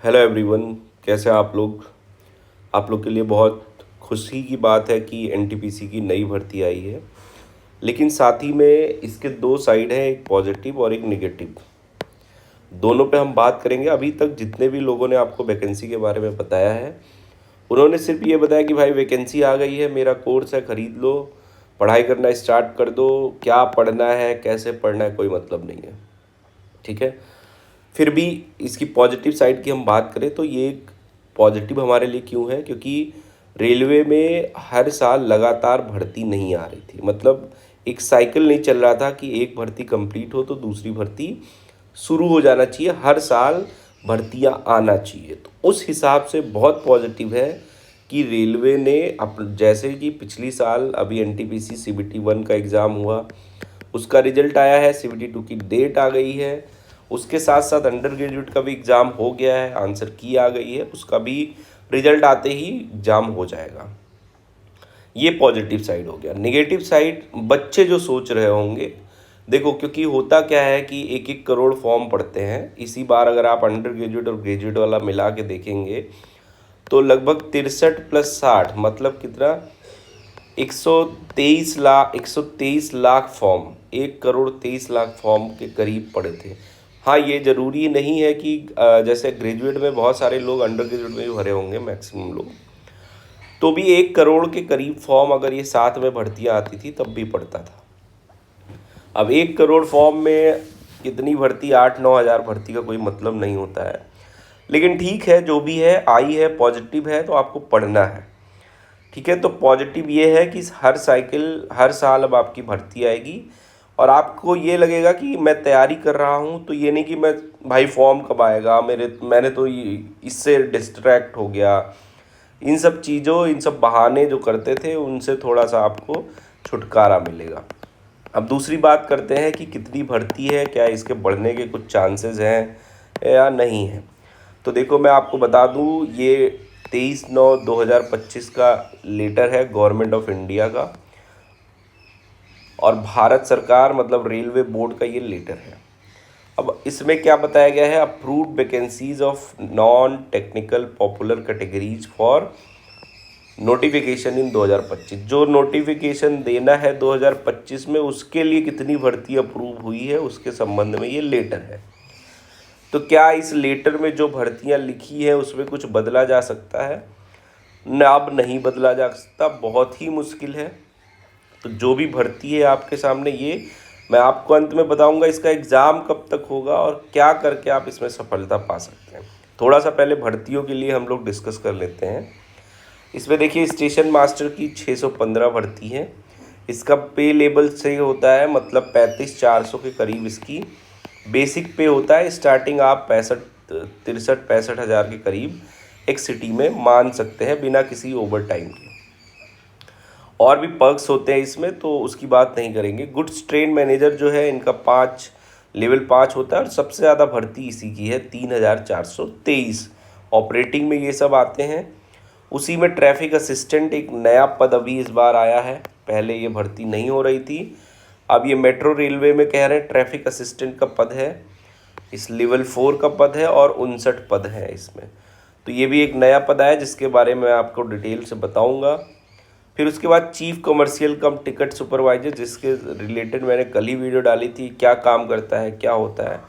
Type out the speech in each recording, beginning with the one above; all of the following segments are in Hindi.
Hello everyone. कैसे हैं आप लोग के लिए बहुत खुशी की बात है कि एनटीपीसी की नई भर्ती आई है। लेकिन साथ ही में इसके दो साइड हैं, एक पॉजिटिव और एक नेगेटिव। दोनों पे हम बात करेंगे। अभी तक जितने भी लोगों ने आपको वैकेंसी के बारे में बताया है, उन्होंने सिर्फ ये बताया कि भाई वैकेंसी आ गई है, मेरा कोर्स है, ख़रीद लो, पढ़ाई करना स्टार्ट कर दो। क्या पढ़ना है, कैसे पढ़ना है, कोई मतलब नहीं है। ठीक है। फिर भी इसकी पॉजिटिव साइड की हम बात करें तो ये एक पॉजिटिव हमारे लिए क्यों है, क्योंकि रेलवे में हर साल लगातार भर्ती नहीं आ रही थी। मतलब एक साइकिल नहीं चल रहा था कि एक भर्ती कंप्लीट हो तो दूसरी भर्ती शुरू हो जाना चाहिए। हर साल भर्तियां आना चाहिए। तो उस हिसाब से बहुत पॉजिटिव है कि रेलवे ने जैसे कि पिछली साल अभी एनटीपीसी सीबीटी 1 का एग्ज़ाम हुआ, उसका रिजल्ट आया है, सीबीटी 2 की डेट आ गई है। उसके साथ साथ अंडर ग्रेजुएट का भी एग्ज़ाम हो गया है, आंसर की आ गई है, उसका भी रिजल्ट आते ही एग्ज़ाम हो जाएगा। ये पॉजिटिव साइड हो गया। नेगेटिव साइड बच्चे जो सोच रहे होंगे, देखो क्योंकि होता क्या है कि 1-1 करोड़ फॉर्म पड़ते हैं इसी बार। अगर आप अंडर ग्रेजुएट और ग्रेजुएट वाला मिला के देखेंगे तो लगभग 63+60 मतलब कितना, 123 लाख फॉर्म, 1 करोड़ 23 लाख फॉर्म के करीब पड़े थे। हाँ, ये ज़रूरी नहीं है कि जैसे ग्रेजुएट में बहुत सारे लोग अंडर ग्रेजुएट में भी भरे होंगे, मैक्सिमम लोग, तो भी 1 करोड़ के करीब फॉर्म अगर ये साथ में भर्तियाँ आती थी तब भी पड़ता था। अब 1 करोड़ फॉर्म में कितनी भर्ती, 8-9 हज़ार भर्ती का कोई मतलब नहीं होता है। लेकिन ठीक है, जो भी है आई है, पॉजिटिव है तो आपको पढ़ना है। ठीक है। तो पॉजिटिव ये है कि हर साल अब आपकी भर्ती आएगी और आपको ये लगेगा कि मैं तैयारी कर रहा हूँ। तो ये नहीं कि मैं भाई फॉर्म कब आएगा, मैंने तो इससे डिस्ट्रैक्ट हो गया। इन सब बहाने जो करते थे उनसे थोड़ा सा आपको छुटकारा मिलेगा। अब दूसरी बात करते हैं कि कितनी भर्ती है, क्या इसके बढ़ने के कुछ चांसेस हैं या नहीं है। तो देखो मैं आपको बता दूं, ये 23/9/2025 का लेटर है गवर्नमेंट ऑफ इंडिया का, और भारत सरकार मतलब रेलवे बोर्ड का ये लेटर है। अब इसमें क्या बताया गया है, approved vacancies of non technical popular categories for notification इन 2025। जो नोटिफिकेशन देना है 2025 में, उसके लिए कितनी भर्ती अप्रूव हुई है उसके संबंध में ये लेटर है। तो क्या इस लेटर में जो भर्तियां लिखी है उसमें कुछ बदला जा सकता है? न, अब नहीं बदला जा सकता, बहुत ही मुश्किल है। तो जो भी भर्ती है आपके सामने, ये मैं आपको अंत में बताऊंगा इसका एग्ज़ाम कब तक होगा और क्या करके आप इसमें सफलता पा सकते हैं। थोड़ा सा पहले भर्तियों के लिए हम लोग डिस्कस कर लेते हैं। इसमें देखिए स्टेशन मास्टर की 615 भर्ती है। इसका पे लेवल से होता है, मतलब 35-400 के करीब इसकी बेसिक पे होता है। स्टार्टिंग आप 63-65 हज़ार के करीब एक सिटी में मान सकते हैं बिना किसी ओवर टाइम के। और भी पर्क्स होते हैं इसमें, तो उसकी बात नहीं करेंगे। गुड्स ट्रेन मैनेजर जो है इनका लेवल 5 होता है और सबसे ज़्यादा भर्ती इसी की है, 3423 ऑपरेटिंग में ये सब आते हैं। उसी में ट्रैफिक असिस्टेंट एक नया पद अभी इस बार आया है, पहले ये भर्ती नहीं हो रही थी। अब ये मेट्रो रेलवे में कह रहे हैं ट्रैफिक असिस्टेंट का पद है, इस लेवल 4 का पद है और 59 पद है इसमें। तो ये भी एक नया पद आया जिसके बारे में आपको डिटेल से बताऊंगा। फिर उसके बाद चीफ कमर्शियल कम टिकट सुपरवाइजर, जिसके रिलेटेड मैंने कल ही वीडियो डाली थी, क्या काम करता है, क्या होता है।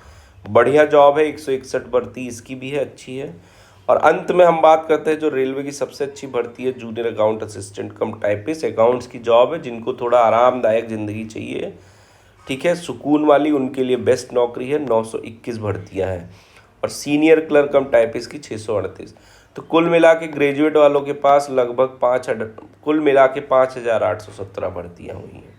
बढ़िया जॉब है, 161 भर्ती इसकी भी है, अच्छी है। और अंत में हम बात करते हैं जो रेलवे की सबसे अच्छी भर्ती है, जूनियर अकाउंट असिस्टेंट कम टाइपिस्ट अकाउंट्स की जॉब है। जिनको थोड़ा आरामदायक ज़िंदगी चाहिए, ठीक है, सुकून वाली, उनके लिए बेस्ट नौकरी है। 921 भर्तियां हैं। और सीनियर क्लर्क कम टाइपिस्ट की 638। तो कुल मिला के ग्रेजुएट वालों के पास लगभग 5,817 भर्तियां हुई हैं।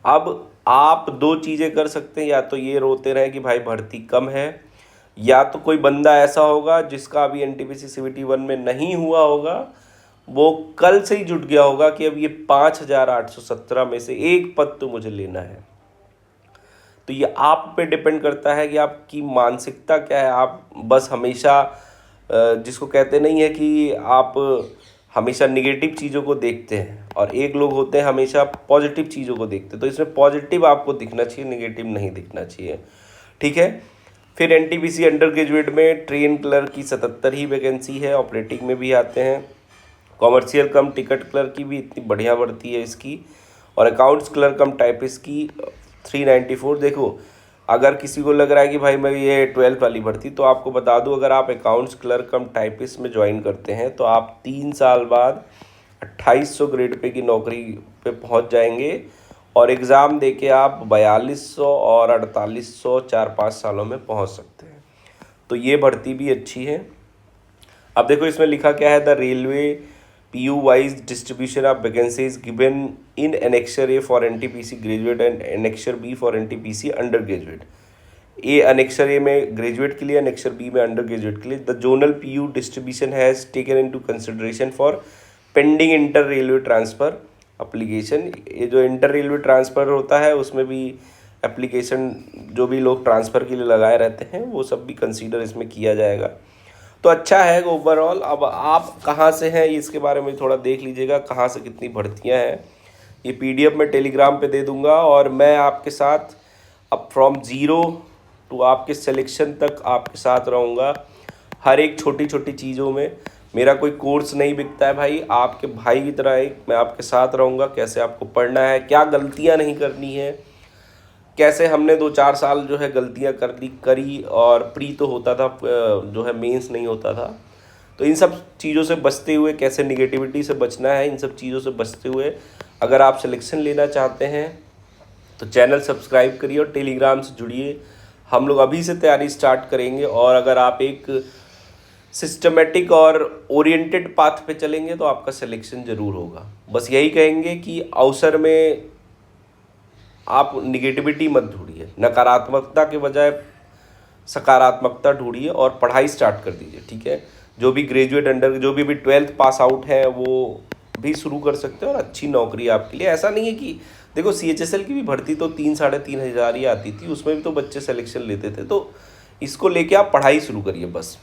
अब आप दो चीज़ें कर सकते हैं, या तो ये रोते रहें कि भाई भर्ती कम है, या तो कोई बंदा ऐसा होगा जिसका अभी एनटीपीसी सीबीटी 1 में नहीं हुआ होगा, वो कल से ही जुट गया होगा कि अब ये 5,817 में से एक पद तो मुझे लेना है। तो ये आप पे डिपेंड करता है कि आपकी मानसिकता क्या है। आप बस हमेशा जिसको कहते नहीं है कि आप हमेशा निगेटिव चीज़ों को देखते हैं, और एक लोग होते हैं हमेशा पॉजिटिव चीज़ों को देखते हैं। तो इसमें पॉजिटिव आपको दिखना चाहिए, निगेटिव नहीं दिखना चाहिए। ठीक है। फिर एनटीपीसी अंडर ग्रेजुएट में ट्रेन क्लर्क की 77 ही वैकेंसी है, ऑपरेटिंग में भी आते हैं। कॉमर्शियल कम टिकट क्लर्क की भी इतनी बढ़िया भर्ती है इसकी, और अकाउंट्स क्लर्क कम टाइपिस्ट की 394। देखो, अगर किसी को लग रहा है कि भाई मैं ये 12th वाली भर्ती, तो आपको बता दूं, अगर आप अकाउंट्स क्लर्क कम टाइपिस्ट में ज्वाइन करते हैं तो आप 3 साल बाद 2800 ग्रेड पे की नौकरी पे पहुंच जाएंगे, और एग्ज़ाम देके आप 4200 और 4800 4-5 सालों में पहुंच सकते हैं। तो ये भर्ती भी अच्छी है। अब देखो इसमें लिखा क्या है, the railway PU wise distribution of vacancies given in annexure A for NTPC graduate and annexure B for NTPC undergraduate. A annexure A में ग्रेजुएट के लिए, अनेक्सर बी में अंडर ग्रेजुएट के लिए। The zonal PU distribution has taken into consideration for pending inter railway transfer application. ये जो इंटर रेलवे ट्रांसफ़र होता है उसमें भी एप्लीकेशन जो भी लोग ट्रांसफ़र के लिए लगाए रहते हैं वो सब भी कंसीडर इसमें किया जाएगा। तो अच्छा है ओवरऑल। अब आप कहाँ से हैं इसके बारे में थोड़ा देख लीजिएगा, कहाँ से कितनी भर्तियाँ हैं। ये PDF मैं टेलीग्राम पे दे दूँगा, और मैं आपके साथ अब फ्रॉम ज़ीरो टू आपके सिलेक्शन तक आपके साथ रहूँगा। हर एक छोटी छोटी चीज़ों में मेरा कोई कोर्स नहीं बिकता है भाई, आपके भाई की तरह एक मैं आपके साथ रहूँगा। कैसे आपको पढ़ना है, क्या गलतियाँ नहीं करनी है, कैसे हमने 2-4 साल जो है गलतियाँ करी और प्री तो होता था, जो है मेंस नहीं होता था। तो इन सब चीज़ों से बचते हुए, कैसे निगेटिविटी से बचना है, इन सब चीज़ों से बचते हुए अगर आप सिलेक्शन लेना चाहते हैं तो चैनल सब्सक्राइब करिए और टेलीग्राम से जुड़िए। हम लोग अभी से तैयारी स्टार्ट करेंगे, और अगर आप एक सिस्टमेटिक और ओरिएंटेड पाथ पे चलेंगे तो आपका सिलेक्शन ज़रूर होगा। बस यही कहेंगे कि अवसर में आप निगेटिविटी मत ढूंढिए, नकारात्मकता के बजाय सकारात्मकता ढूंढिए और पढ़ाई स्टार्ट कर दीजिए, ठीक है। जो भी ग्रेजुएट अंडर, जो भी अभी 12th पास आउट है वो भी शुरू कर सकते हैं, और अच्छी नौकरी आपके लिए। ऐसा नहीं है कि देखो CHSL की भी भर्ती तो 3-3.5 हज़ार ही आती थी, उसमें भी तो बच्चे सिलेक्शन लेते थे। तो इसको लेके आप पढ़ाई शुरू करिए बस।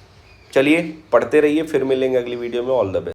चलिए पढ़ते रहिए, फिर मिलेंगे अगली वीडियो में। All the best.